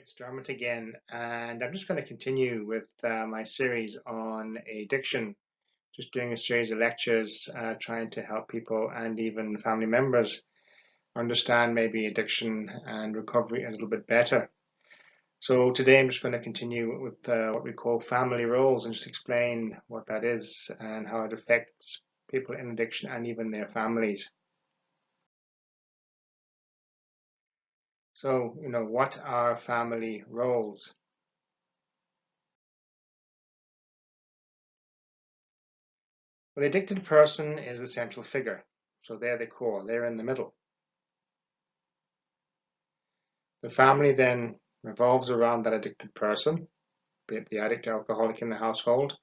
It's Dermot again, and I'm just going to continue with my series on addiction. Just doing a series of lectures trying to help people and even family members understand maybe addiction and recovery a little bit better. So today I'm just going to continue with what we call family roles and just explain what that is and how it affects people in addiction and even their families. So, what are family roles? Well, the addicted person is the central figure. So they're the core, they're in the middle. The family then revolves around that addicted person, be it the addict or alcoholic in the household,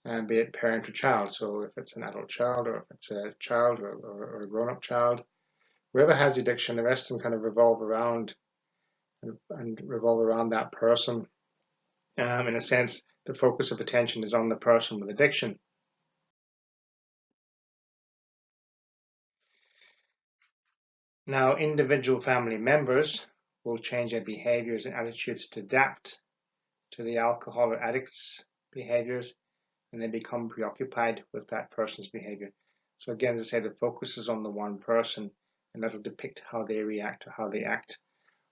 and be it parent or child. So if it's an adult child or if it's a child or a grown-up child, whoever has the addiction, the rest of them kind of revolve around and revolve around that person. In a sense, the focus of attention is on the person with addiction. Now, individual family members will change their behaviors and attitudes to adapt to the alcohol or addict's behaviors, and they become preoccupied with that person's behavior. So again, as I said, the focus is on the one person, and that'll depict how they react or how they act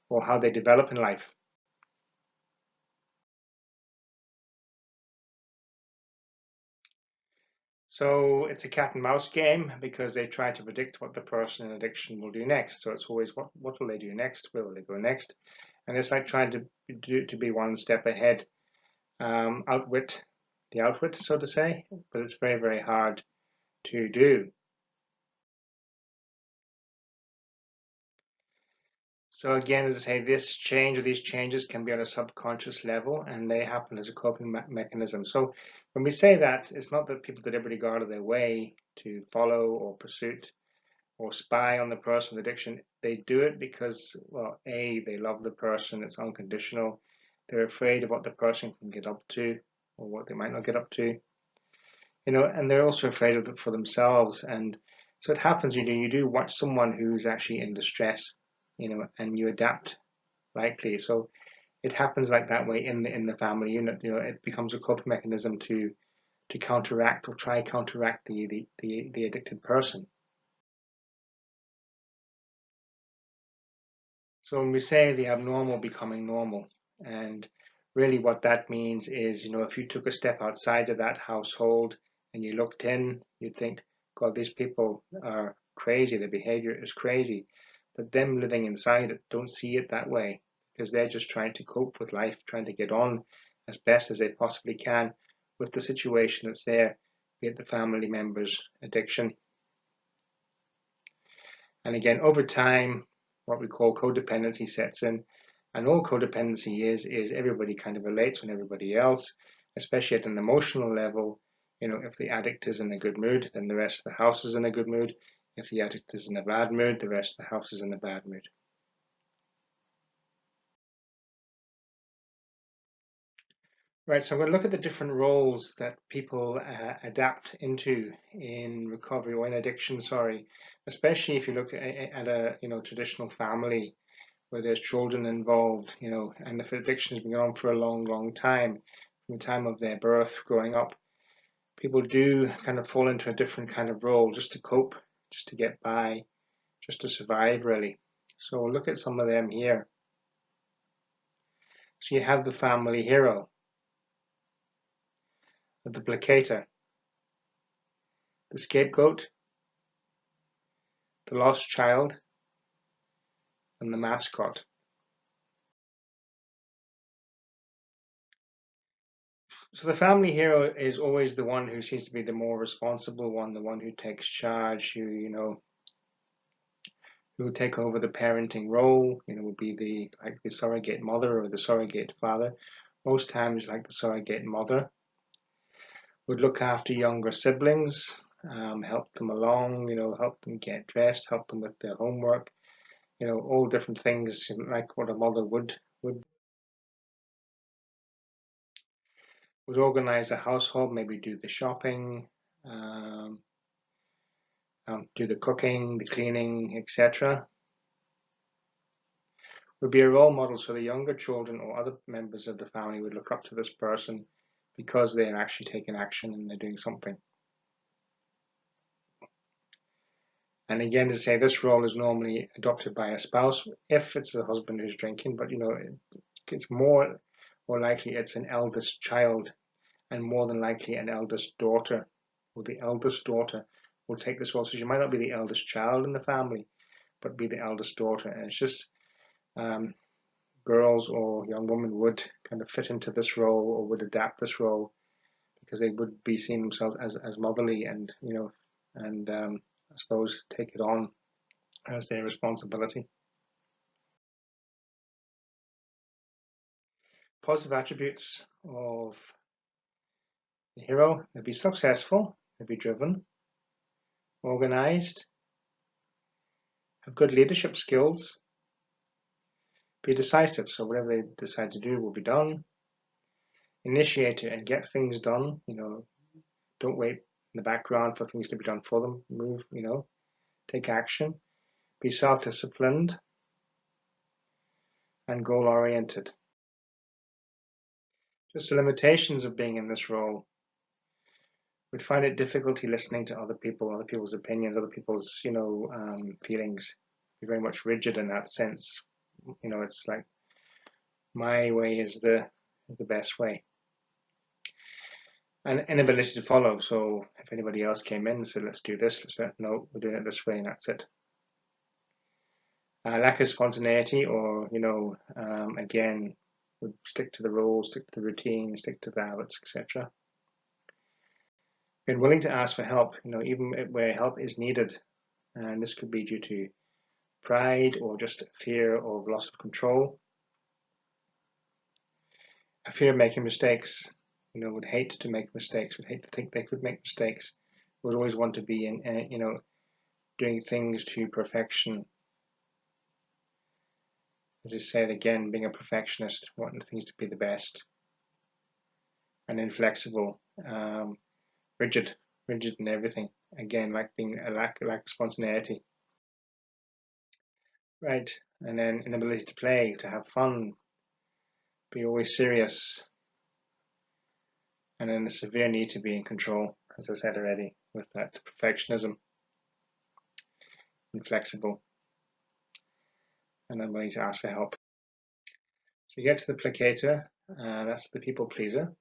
or how they develop in life. So it's a cat and mouse game because they try to predict what the person in addiction will do next. So it's always what will they do next? Where will they go next? And it's like trying to be one step ahead, outwit the outwit, so to say, but it's very, very hard to do. So again, as I say, this change or these changes can be on a subconscious level and they happen as a coping mechanism. So when we say that, it's not that people deliberately go out of their way to follow or pursuit or spy on the person with addiction. They do it because, well, A, they love the person, it's unconditional. They're afraid of what the person can get up to or what they might not get up to. And they're also afraid of it for themselves. And so it happens, you do watch someone who's actually in distress, and you adapt likely. So it happens like that way in the family unit. It becomes a coping mechanism to counteract or try counteract the addicted person. So when we say the abnormal becoming normal, and really what that means is, if you took a step outside of that household and you looked in, you'd think, God, these people are crazy, their behavior is crazy. But them living inside it don't see it that way because they're just trying to cope with life, trying to get on as best as they possibly can with the situation that's there, be it the family member's addiction. And again, over time, what we call codependency sets in. And all codependency is everybody kind of relates with everybody else, especially at an emotional level. If the addict is in a good mood, then the rest of the house is in a good mood. If the addict is in a bad mood, the rest of the house is in a bad mood. Right, so I'm going to look at the different roles that people adapt into in recovery or in addiction, sorry, especially if you look at a traditional family where there's children involved, and if addiction has been going on for a long, long time, from the time of their birth, growing up, people do kind of fall into a different kind of role just to cope, just to get by, just to survive, really. So we'll look at some of them here. So you have the family hero, the placator, the scapegoat, the lost child, and the mascot. So the family hero is always the one who seems to be the more responsible one, the one who takes charge, who will take over the parenting role, would be the surrogate mother or the surrogate father. Most times like the surrogate mother would look after younger siblings, help them along, help them get dressed, help them with their homework, all different things like what a mother would organize the household, maybe do the shopping, do the cooking, the cleaning, etc. would be a role model, so the younger children or other members of the family would look up to this person because they are actually taking action and they're doing something. And again, to say, this role is normally adopted by a spouse if it's the husband who's drinking, but it's more likely it's an eldest child, and more than likely an eldest daughter, or the eldest daughter will take this role. So she might not be the eldest child in the family, but be the eldest daughter. And it's just girls or young women would kind of fit into this role or would adapt this role because they would be seeing themselves as motherly and, I suppose take it on as their responsibility. Positive attributes of the hero: they'd be successful, they'd be driven, organized, have good leadership skills, be decisive, so whatever they decide to do will be done, initiator and get things done, don't wait in the background for things to be done for them, move, take action, be self-disciplined, and goal-oriented. Just the limitations of being in this role: would find it difficulty listening to other people's opinions, other people's, feelings. Be very much rigid in that sense. It's like my way is the best way. An inability to follow. So if anybody else came in and said, let's do this, no, we're doing it this way and that's it. Lack of spontaneity, or, again, would stick to the rules, stick to the routine, stick to the habits, etc. Been willing to ask for help, even where help is needed. And this could be due to pride or just fear of loss of control. A fear of making mistakes, would hate to make mistakes, would hate to think they could make mistakes, would always want to be in, doing things to perfection. As I said again, being a perfectionist, wanting things to be the best. And inflexible, rigid in everything. Again, like being a lack of spontaneity. Right, and then inability to play, to have fun, be always serious. And then a severe need to be in control, as I said already, with that perfectionism. Inflexible. And I'm willing to ask for help. So you get to the placator, that's the people pleaser.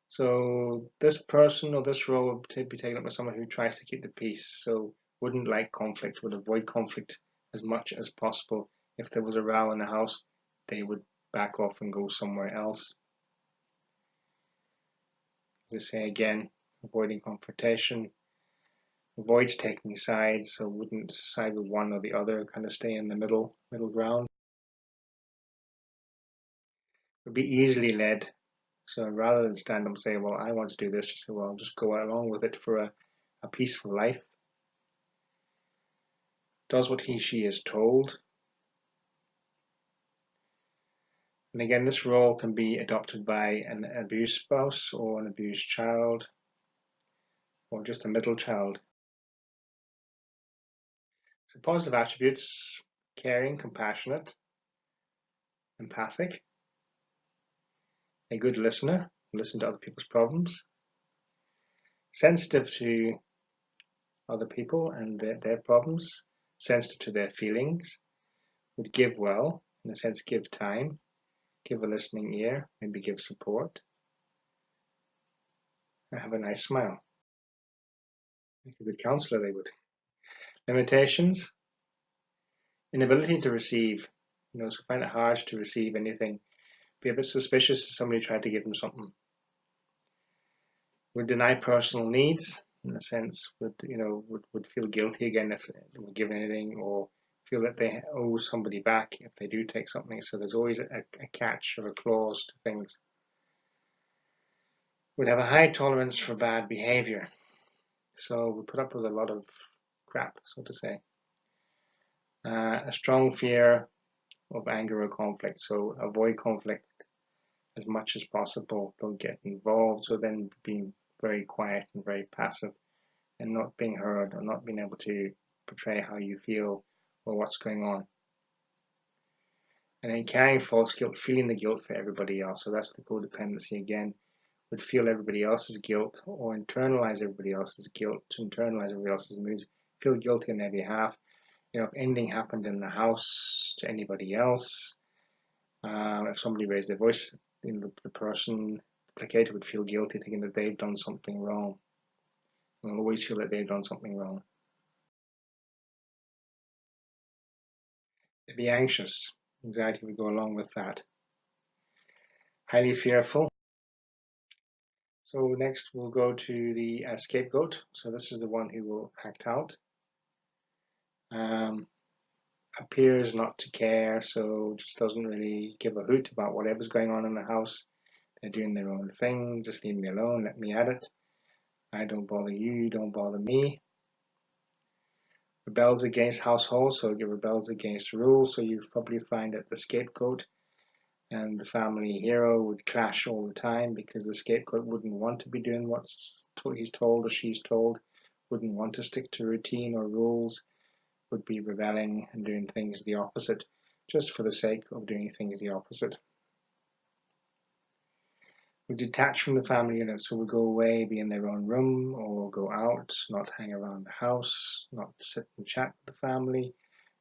So this person or this role would be taken up by someone who tries to keep the peace, so wouldn't like conflict, would avoid conflict as much as possible. If there was a row in the house, they would back off and go somewhere else. As I say again, avoiding confrontation, avoids taking sides, so wouldn't side with one or the other, kind of stay in the middle ground. Would be easily led, so rather than stand up and say, well, I want to do this, just say, well, I'll just go along with it for a peaceful life. Does what she is told. And again, this role can be adopted by an abused spouse or an abused child, or just a middle child. So positive attributes: caring, compassionate, empathic, a good listener, listen to other people's problems, sensitive to other people and their problems, sensitive to their feelings, would give well, in a sense, give time, give a listening ear, maybe give support, and have a nice smile. Like a good counselor, they would. Limitations: inability to receive, so find it hard to receive anything, be a bit suspicious if somebody tried to give them something. Would deny personal needs, in a sense, would feel guilty again if they were given anything, or feel that they owe somebody back if they do take something. So there's always a catch or a clause to things. Would have a high tolerance for bad behavior. So we put up with a lot of crap, so to say. A strong fear of anger or conflict. So avoid conflict as much as possible. Don't get involved. So then being very quiet and very passive and not being heard, or not being able to portray how you feel or what's going on. And then carrying false guilt, feeling the guilt for everybody else. So that's the codependency again. Would feel everybody else's guilt or internalize everybody else's guilt, internalize everybody else's moods, feel guilty on their behalf. You know, if anything happened in the house to anybody else, if somebody raised their voice, you know, the person, the placator would feel guilty thinking that they've done something wrong. And will always feel that they've done something wrong. They'd be anxious. Anxiety would go along with that. Highly fearful. So next we'll go to the scapegoat. So this is the one who will act out. Appears not to care, so just doesn't really give a hoot about whatever's going on in the house. They're doing their own thing. Just leave me alone. Let me at it. I don't bother you. You don't bother me. Rebels against household, so it rebels against rules. So you probably find that the scapegoat and the family hero would clash all the time because the scapegoat wouldn't want to be doing what he's told or she's told, wouldn't want to stick to routine or rules, would be rebelling and doing things the opposite just for the sake of doing things the opposite. We detach from the family unit, so we go away, be in their own room, or go out, not hang around the house, not sit and chat with the family,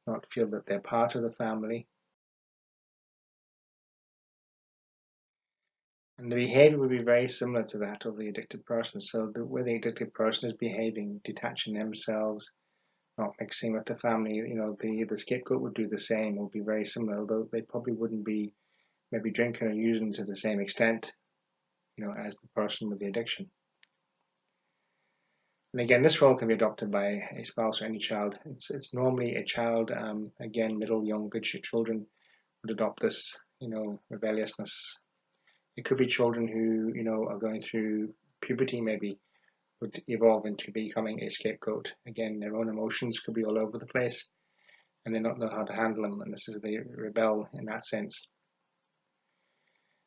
not feel that they're part of the family. And the behavior would be very similar to that of the addicted person. So the way the addicted person is behaving, detaching themselves, not mixing with the family, you know, the scapegoat would do the same, would be very similar, although they probably wouldn't be maybe drinking or using to the same extent, you know, as the person with the addiction. And again, this role can be adopted by a spouse or any child. It's normally a child, again, middle, young, good children would adopt this, you know, rebelliousness. It could be children who, you know, are going through puberty maybe, would evolve into becoming a scapegoat. Again, their own emotions could be all over the place and they don't know how to handle them. And this is they rebel in that sense.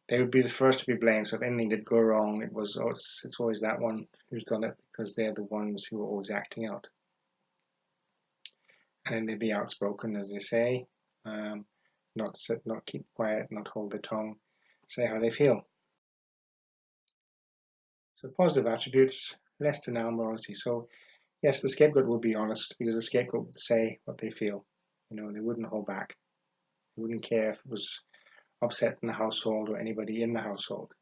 They would be the first to be blamed. So if anything did go wrong, it's always that one who's done it because they're the ones who are always acting out. And then they'd be outspoken, as they say, not sit, not keep quiet, not hold their tongue, say how they feel. So positive attributes, less denial, morality. So yes, the scapegoat would be honest because the scapegoat would say what they feel. You know, they wouldn't hold back. They wouldn't care if it was upset in the household or anybody in the household.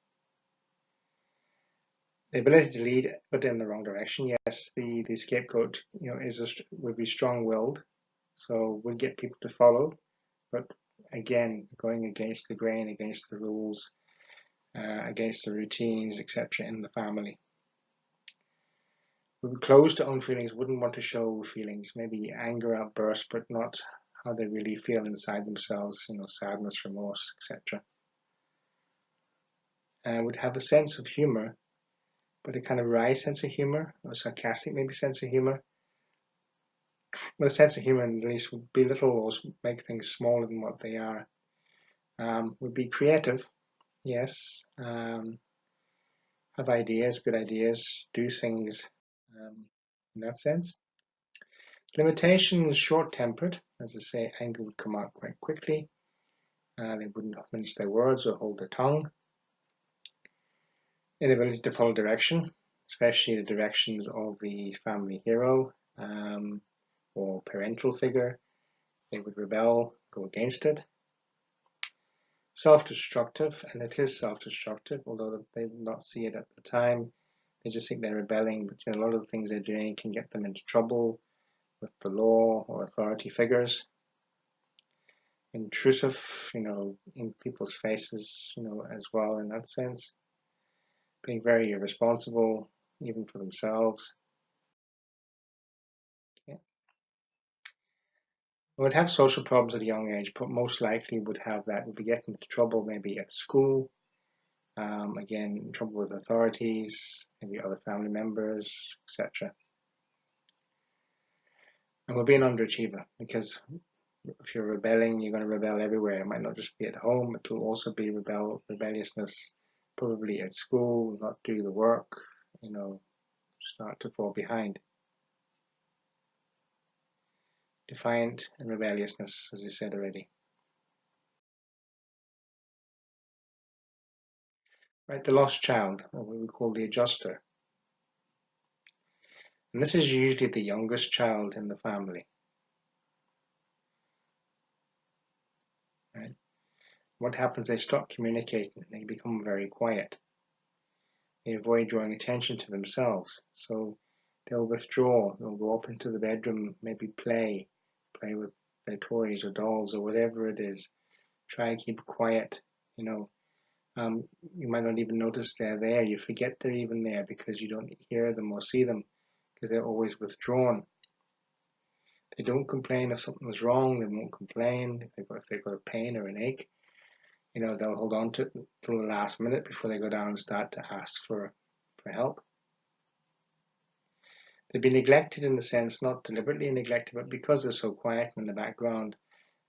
The ability to lead, but in the wrong direction. Yes, the scapegoat, you know, would be strong-willed, so would get people to follow, but again, going against the grain, against the rules, against the routines, etc. in the family. Would be closed to own feelings, wouldn't want to show feelings, maybe anger outbursts, but not how they really feel inside themselves, you know, sadness, remorse, etc. Would have a sense of humor, but a kind of wry sense of humor, or sarcastic maybe sense of humor. But a sense of humor at least would belittle or make things smaller than what they are. Would be creative, yes. Have ideas, good ideas, do things in that sense. Limitations, short-tempered. As I say, anger would come out quite quickly. They wouldn't mince their words or hold their tongue. Inability to follow direction, especially the directions of the family hero or parental figure. They would rebel, go against it. Self-destructive, and it is self-destructive, although they would not see it at the time. They just think they're rebelling, but you know, a lot of the things they're doing can get them into trouble with the law or authority figures. Intrusive, you know, in people's faces, you know, as well in that sense. Being very irresponsible, even for themselves. Okay. Would have social problems at a young age, but most likely would have that, would be getting into trouble maybe at school, again, trouble with authorities, maybe other family members, etc. And we'll be an underachiever because if you're rebelling, you're going to rebel everywhere. It might not just be at home, it will also be rebelliousness probably at school, not do the work, you know, start to fall behind. Defiant and rebelliousness, as I said already. right? The lost child, or what we call the adjuster. And this is usually the youngest child in the family, right? What happens, they stop communicating, they become very quiet. They avoid drawing attention to themselves. So they'll withdraw, they'll go up into the bedroom, maybe play with their toys or dolls or whatever it is. Try and keep quiet, you know. You might not even notice they're there. You forget they're even there because you don't hear them or see them because they're always withdrawn. They don't complain if something was wrong. They won't complain if they've got a pain or an ache. You know, they'll hold on to it till the last minute before they go down and start to ask for help. They've been neglected in the sense, not deliberately neglected, but because they're so quiet in the background,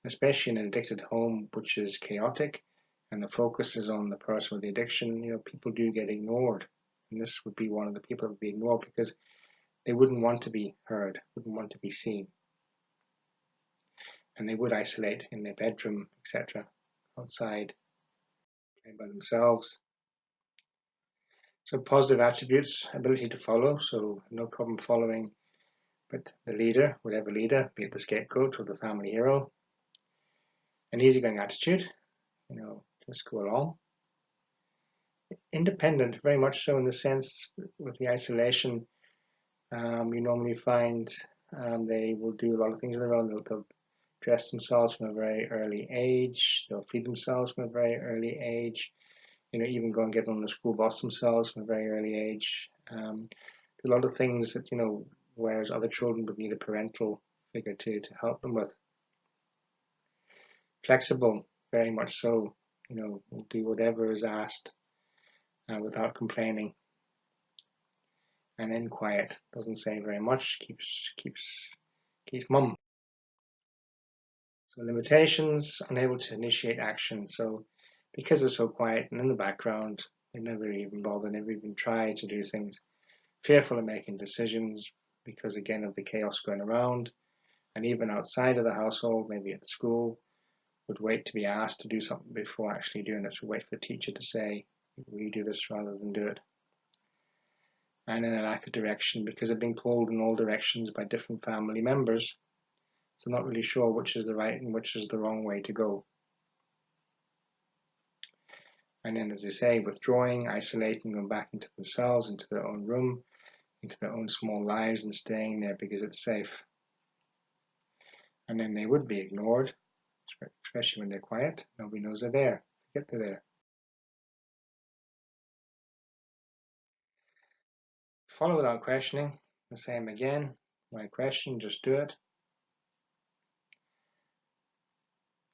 especially in an addicted home, which is chaotic, and the focus is on the person with the addiction, you know, people do get ignored. And this would be one of the people that would be ignored because they wouldn't want to be heard, wouldn't want to be seen. And they would isolate in their bedroom, etc., outside, play by themselves. So positive attributes, ability to follow, so no problem following, but the leader, whatever leader, be it the scapegoat or the family hero. An easygoing attitude, you know, just go along. Independent, very much so in the sense with the isolation, you normally find they will do a lot of things on their own. They'll dress themselves from a very early age. They'll feed themselves from a very early age. You know, even go and get on the school bus themselves from a very early age. A lot of things that, you know, whereas other children would need a parental figure to help them with. Flexible, very much so. You know, will do whatever is asked without complaining. And then quiet, doesn't say very much, keeps mum. So limitations, unable to initiate action. So because they're so quiet and in the background, they never even bother, never even try to do things. Fearful of making decisions because again of the chaos going around, and even outside of the household, maybe at school, would wait to be asked to do something before actually doing it. So wait for the teacher to say, will you do this rather than do it? And in a lack of direction because they're being pulled in all directions by different family members. So not really sure which is the right and which is the wrong way to go. And then, as I say, withdrawing, isolating, going back into themselves, into their own room, into their own small lives and staying there because it's safe. And then they would be ignored, especially when they're quiet. Nobody knows they're there. Forget they're there. Follow without questioning. The same again. Why question? Just do it.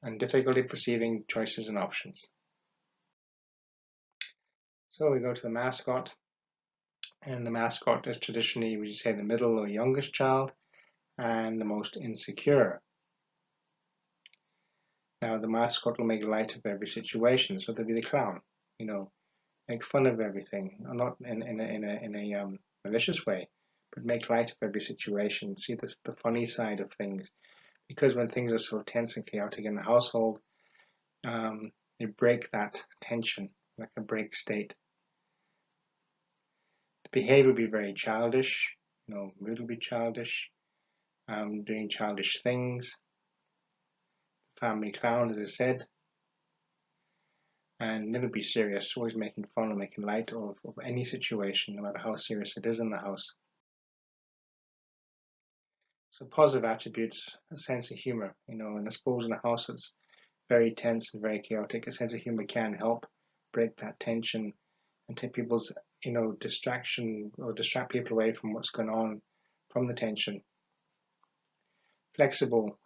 And difficulty perceiving choices and options. So we go to the mascot. And the mascot is traditionally, would you say, the middle or youngest child and the most insecure. Now, the mascot will make light of every situation, so they'll be the clown, you know, make fun of everything, not in a malicious way, but make light of every situation, see the funny side of things. Because when things are so tense and chaotic in the household, they break that tension, like a break state. The behavior will be very childish, you know, mood will be childish, doing childish things. Family clown, as I said, and never be serious, always making fun or making light of any situation, no matter how serious it is in the house. So positive attributes, a sense of humor, you know, and I suppose in a house that's very tense and very chaotic, a sense of humor can help break that tension and take people's, you know, distraction or distract people away from what's going on, from the tension. Flexible,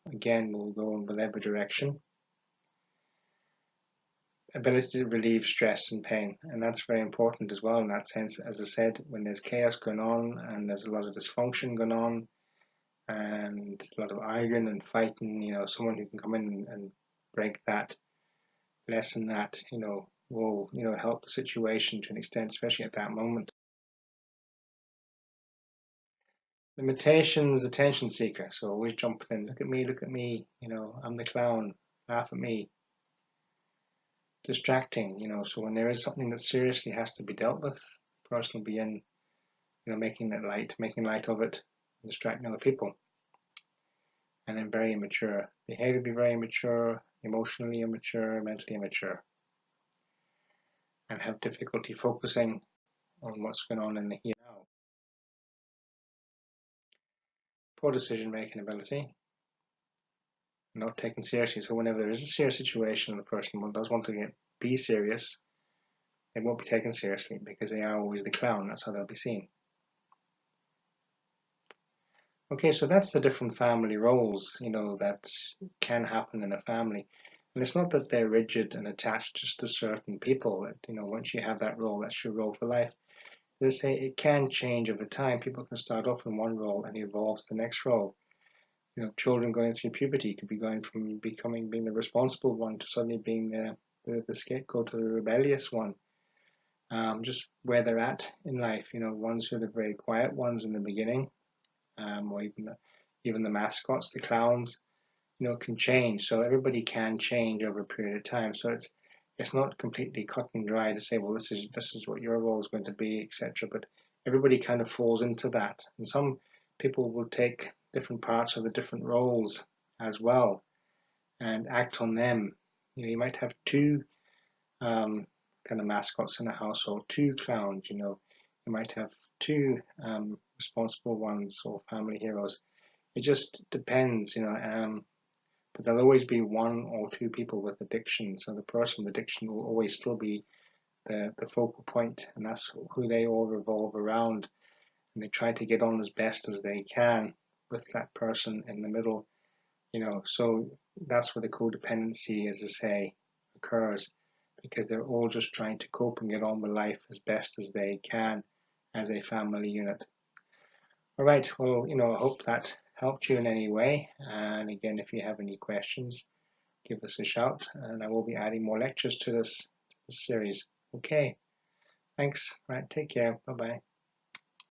again, will go in whatever direction. Ability to relieve stress and pain, and that's very important as well in that sense. As I said, when there's chaos going on and there's a lot of dysfunction going on and a lot of arguing and fighting, you know, someone who can come in and break that, lessen that, you know, will, you know, help the situation to an extent, especially at that moment. Limitations, attention seeker, so always jumping in, look at me, you know, I'm the clown, laugh at me. distracting, so when there is something that seriously has to be dealt with, the person will be in, making light of it, distracting other people. And then very immature. Behavior will be very immature, emotionally immature, mentally immature, and have difficulty focusing on what's going on in the here and now. Poor decision-making ability, not taken seriously. So whenever there is a serious situation and the person does want to be serious, they won't be taken seriously because they are always the clown. That's how they'll be seen. Okay, so that's the different family roles, that can happen in a family. And it's not that they're rigid and attached just to certain people. That, once you have that role, that's your role for life. They say it can change over time. People can start off in one role and evolve to the next role. Children going through puberty could be going from being the responsible one to suddenly being the scapegoat or the rebellious one. Just where they're at in life. Ones who are the very quiet ones in the beginning, or even the mascots, the clowns, can change. So everybody can change over a period of time. So it's not completely cut and dry to say, well, this is what your role is going to be, etc. But everybody kind of falls into that, and some people will take different parts of the different roles as well and act on them. You might have two kind of mascots in a household, two clowns. You might have two responsible ones or family heroes. It just depends, but there'll always be one or two people with addiction. So the person with addiction will always still be the focal point, and that's who they all revolve around. And they try to get on as best as they can with that person in the middle. So that's where the codependency, as I say, occurs, because they're all just trying to cope and get on with life as best as they can as a family unit. All right, well, I hope that helped you in any way. And again, if you have any questions, give us a shout, and I will be adding more lectures to this series. Okay, thanks. All right, take care. Bye-bye.